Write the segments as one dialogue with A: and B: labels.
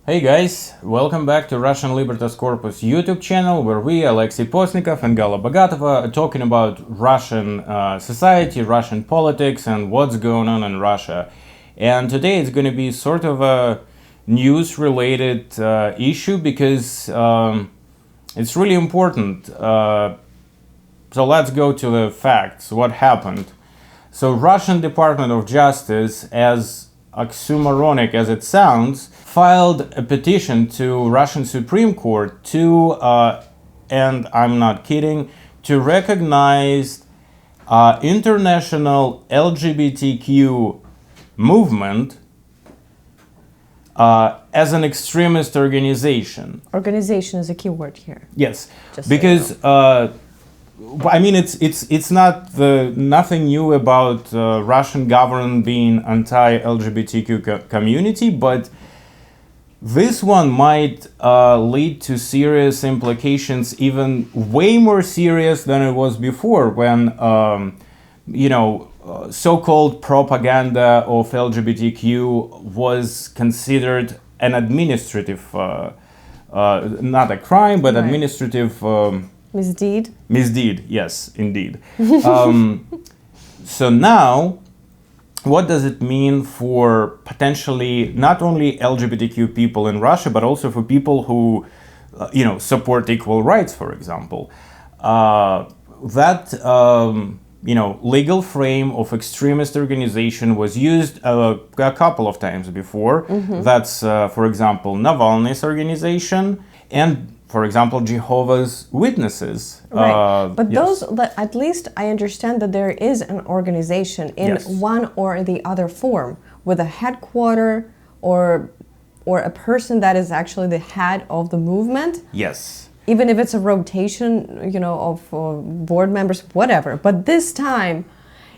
A: Hey guys, welcome back to Russian Libertas Corpus YouTube channel, where we, Alexei Postnikov and Gala Bogatova, are talking about Russian society, Russian politics, and what's going on in Russia. And today it's going to be sort of a news-related issue because it's really important. So let's go to the facts. What happened? So Russian Department of Justice, as oxymoronic as it sounds, filed a petition to Russian Supreme Court to, and I'm not kidding, to recognize international LGBTQ movement as an extremist organization.
B: Organization is a key word here.
A: Yes,
B: Just
A: because I mean it's not nothing new about Russian government being anti-LGBTQ community, but this one might lead to serious implications, even way more serious than it was before, when so-called propaganda of LGBTQ was considered an administrative, not a crime, but
B: Right.
A: administrative.
B: Misdeed.
A: Misdeed, yes, indeed. So now, what does it mean for potentially not only LGBTQ people in Russia, but also for people who, support equal rights, for example? That legal frame of extremist organization was used a couple of times before. Mm-hmm. That's, for example, Navalny's organization and, for example, Jehovah's Witnesses.
B: Right. But
A: yes.
B: those, at least I understand that there is an organization in
A: Yes.
B: one or the other form with a headquarter or a person that is actually the head of the movement.
A: Yes.
B: Even if it's a rotation, of board members, whatever. But this time,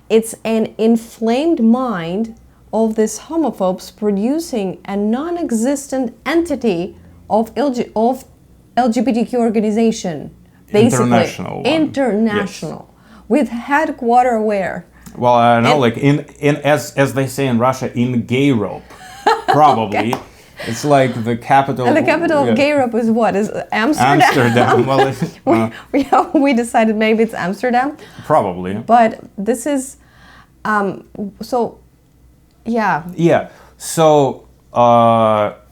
B: it's an inflamed mind of these homophobes producing a non-existent entity of LGBTQ organization, basically
A: International one.
B: Yes. With headquarter where?
A: Well, I don't know, like in as they say in Russia, in gay rope, probably. Okay. It's like the capital.
B: And the capital of gay Europe is what? Is Amsterdam?
A: Amsterdam. Well,
B: we decided maybe it's Amsterdam.
A: Probably.
B: But this is, so, yeah.
A: Yeah. So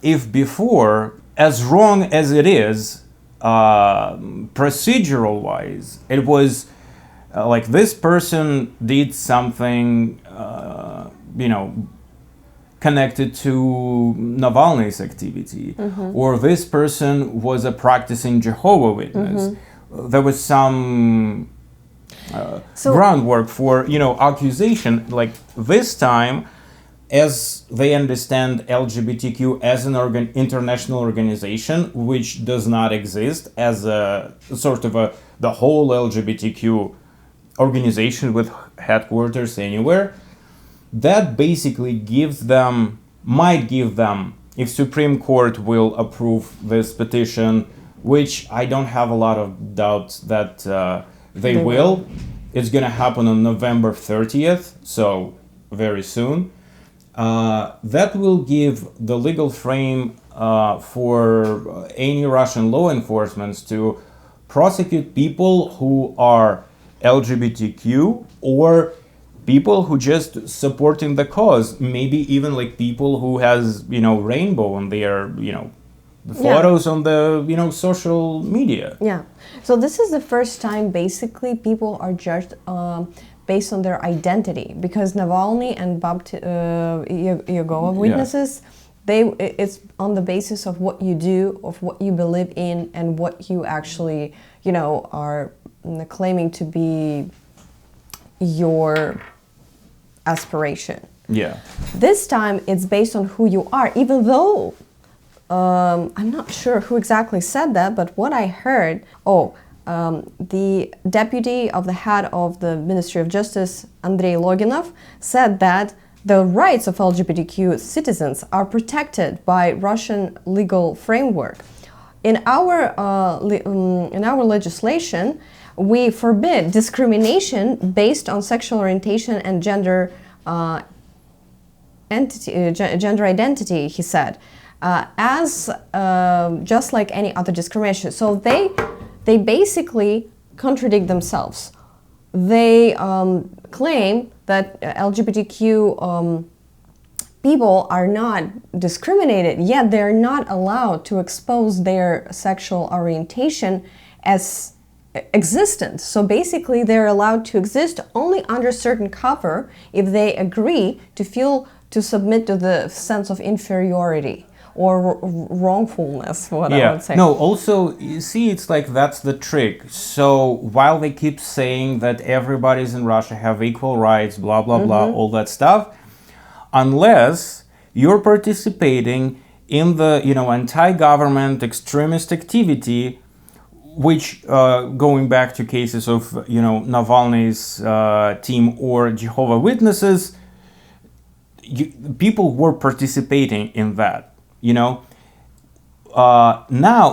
A: if before, as wrong as it is, procedural-wise, it was like this person did something, connected to Navalny's activity, mm-hmm. or this person was a practicing Jehovah's Witness. Mm-hmm. There was some groundwork for, accusation. Like this time, as they understand LGBTQ as an international organization, which does not exist as a sort of the whole LGBTQ organization with headquarters anywhere. That basically might give them, if Supreme Court will approve this petition, which I don't have a lot of doubts that they will. It's going to happen on November 30th, so very soon. That will give the legal frame for any Russian law enforcement to prosecute people who are LGBTQ or people who just supporting the cause, maybe even like people who has, rainbow on their, the photos on the, social media.
B: Yeah. So this is the first time basically people are judged based on their identity, because Navalny and Jehovah's Witnesses, it's on the basis of what you do, of what you believe in, and what you actually, are claiming to be your aspiration.
A: Yeah.
B: This time it's based on who you are, even though I'm not sure who exactly said that, but what I heard, the deputy of the head of the Ministry of Justice, Andrei Loginov, said that the rights of LGBTQ citizens are protected by Russian legal framework. In our legislation, we forbid discrimination based on sexual orientation and gender identity, he said. as just like any other discrimination. So they basically contradict themselves. They claim that LGBTQ people are not discriminated, yet they're not allowed to expose their sexual orientation as existent. So basically they're allowed to exist only under certain cover if they agree to submit to the sense of inferiority or wrongfulness, what I would say.
A: No, also, you see, it's like that's the trick. So while they keep saying that everybody's in Russia have equal rights, blah, blah, blah, all that stuff, unless you're participating in the, anti-government extremist activity, which, going back to cases of, Navalny's team or Jehovah's Witnesses, people were participating in that. Now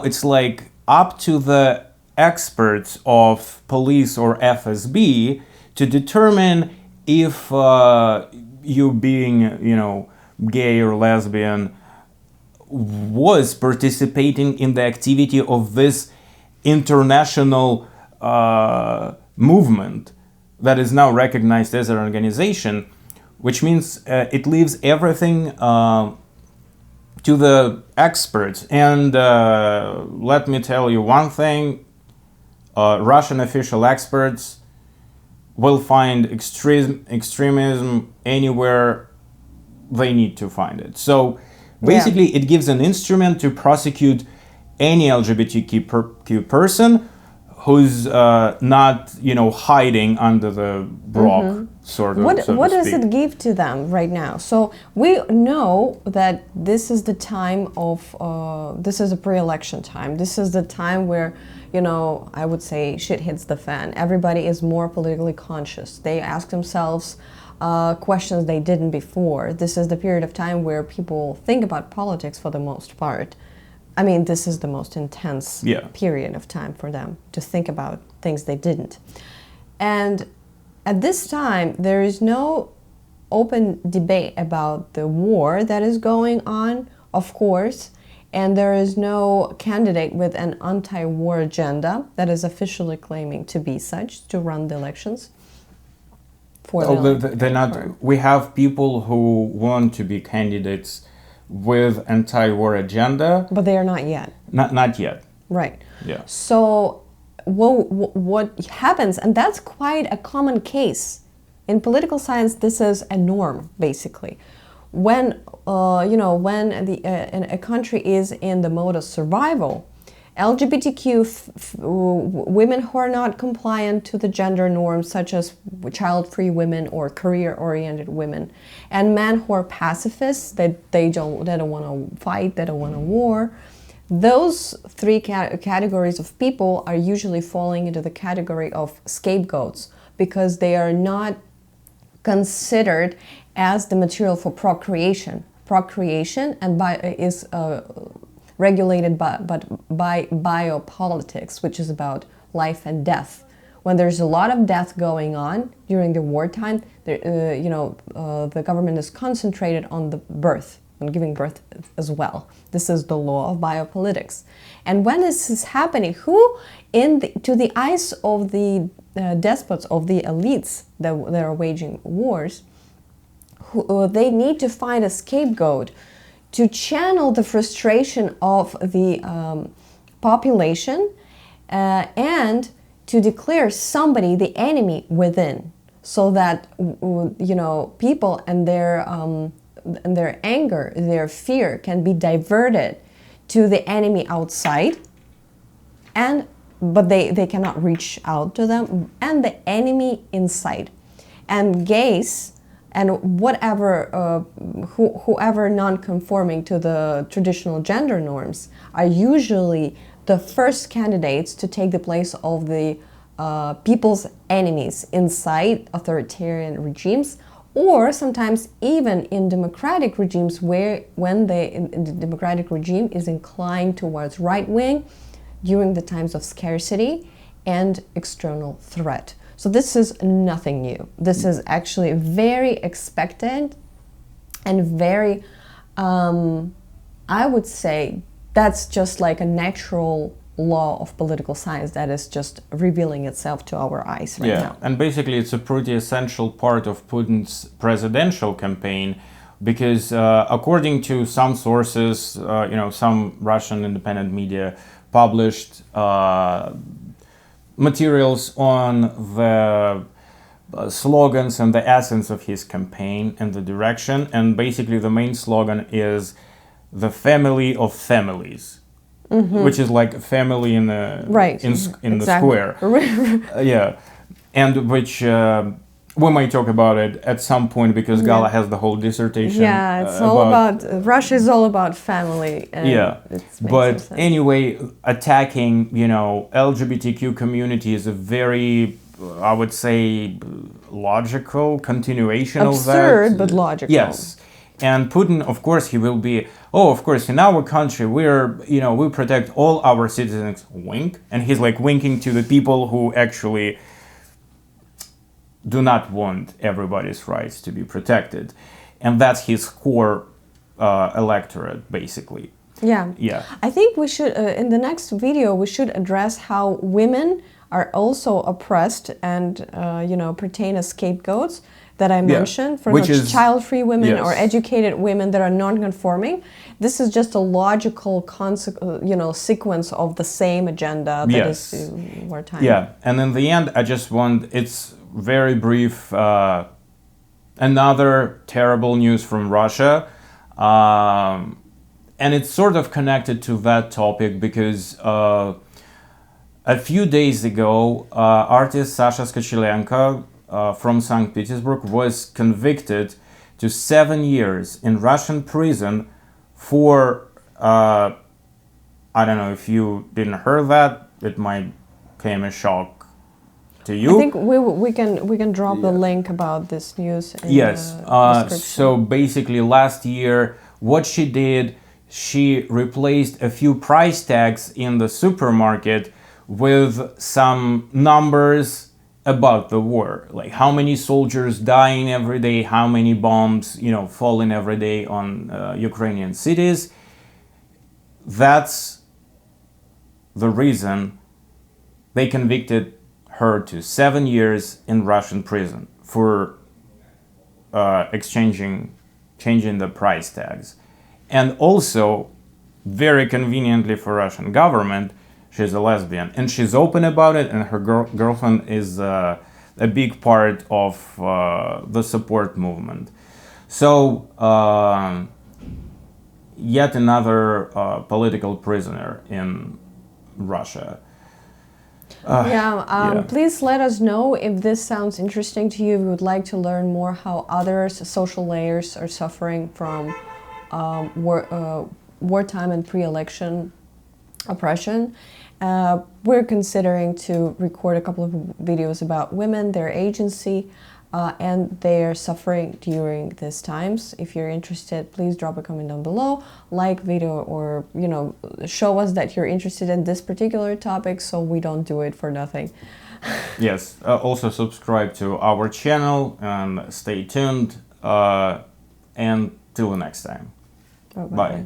A: it's like up to the experts of police or FSB to determine if you being, gay or lesbian was participating in the activity of this international movement that is now recognized as an organization, which means it leaves everything to the experts. And let me tell you one thing, Russian official experts will find extremism anywhere they need to find it. So basically it gives an instrument to prosecute any LGBTQ person who's not, hiding under the rock, sort of.
B: What does it give to them right now? So we know that this is the time of, this is a pre-election time. This is the time where, I would say shit hits the fan. Everybody is more politically conscious. They ask themselves questions they didn't before. This is the period of time where people think about politics for the most part. I mean, this is the most intense period of time for them to think about things they didn't. And at this time, there is no open debate about the war that is going on, of course, and there is no candidate with an anti-war agenda that is officially claiming to be such, to run the elections.
A: They're not. We have people who want to be candidates with anti-war agenda,
B: but they are not yet.
A: Not yet.
B: Right.
A: Yeah.
B: So what happens, and that's quite a common case in political science. This is a norm, basically. When when a country is in the mode of survival, LGBTQ women who are not compliant to the gender norms, such as child-free women or career-oriented women, and men who are pacifists, that they don't want to fight, they don't want a war. Those three categories of people are usually falling into the category of scapegoats because they are not considered as the material for procreation. Procreation is regulated by biopolitics, which is about life and death. When there's a lot of death going on during the wartime, the government is concentrated on the birth, on giving birth as well. This is the law of biopolitics. And when this is happening, to the eyes of the despots, of the elites that are waging wars, they need to find a scapegoat to channel the frustration of the population and to declare somebody the enemy within, so that people and their anger, their fear can be diverted to the enemy outside, but they cannot reach out to them, and the enemy inside. And gays and whoever non-conforming to the traditional gender norms are usually the first candidates to take the place of the people's enemies inside authoritarian regimes, or sometimes even in democratic regimes when the democratic regime is inclined towards right-wing during the times of scarcity and external threat. So this is nothing new. This is actually very expected and very I would say that's just like a natural law of political science that is just revealing itself to our eyes right now.
A: And basically it's a pretty essential part of Putin's presidential campaign because according to some sources, some Russian independent media published materials on the slogans and the essence of his campaign and the direction, and basically the main slogan is the family of families. Which is like a family in the in the square, and which we might talk about it at some point because Gala has the whole dissertation.
B: Yeah, it's all about Russia is all about family. And
A: but anyway, attacking LGBTQ community is a very, I would say, logical continuation of that.
B: Absurd, but logical.
A: Yes. And Putin, of course, he will be, of course, in our country, we protect all our citizens, wink. And he's like winking to the people who actually do not want everybody's rights to be protected. And that's his core electorate, basically.
B: Yeah. I think we should, in the next video, we should address how women are also oppressed and, pertain as scapegoats that I mentioned, for child-free women or educated women that are non-conforming. This is just a logical sequence of the same agenda that is wartime.
A: Yeah, and in the end, I just want, it's very brief, another terrible news from Russia. And it's sort of connected to that topic because a few days ago, artist Sasha Skocilenko from St. Petersburg was convicted to 7 years in Russian prison for, I don't know if you didn't hear that, it might came a shock to you.
B: I think we can drop the link about this news in the description.
A: So basically last year, what she did, she replaced a few price tags in the supermarket with some numbers about the war, like how many soldiers dying every day, how many bombs, falling every day on Ukrainian cities. That's the reason they convicted her to 7 years in Russian prison for changing the price tags. And also, very conveniently for Russian government, she's a lesbian, and she's open about it, and her girlfriend is a big part of the support movement. So, yet another political prisoner in Russia.
B: Please let us know if this sounds interesting to you. If you would like to learn more how others, social layers, are suffering from wartime and pre-election oppression. We're considering to record a couple of videos about women, their agency, and their suffering during these times. If you're interested, please drop a comment down below, like video, or show us that you're interested in this particular topic so we don't do it for nothing.
A: Yes, also subscribe to our channel and stay tuned, and till the next time. Bye.